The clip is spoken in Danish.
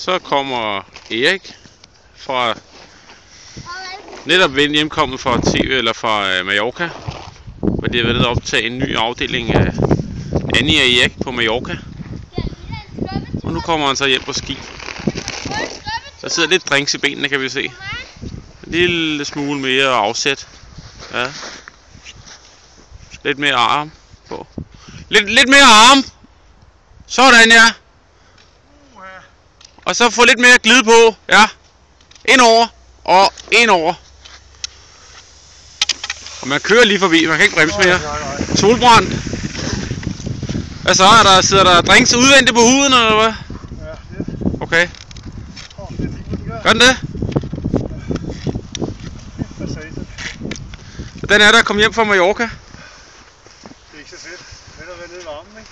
Så kommer Erik fra netop hjemkommet fra TV eller fra Mallorca, hvor de har været nede og optage en ny afdeling af Annie og Erik på Mallorca. Og nu kommer han så hjem på ski. Der sidder lidt drinks i benene, kan vi se. En lille smule mere afsæt. Ja. Lidt mere arm på. Lidt mere arm. Sådan, ja. Og så få lidt mere glide på. Ja. Indover og indover. Og man kører lige forbi. Man kan ikke bremse mere. Solbrand. Hvad så? Sidder der drinks udvendigt på huden, eller hvad? Ja. Okay. Gør den det? Hvordan er der at komme hjem fra Mallorca? Det er ikke så fedt. Det er at være nede i varmen, ikke?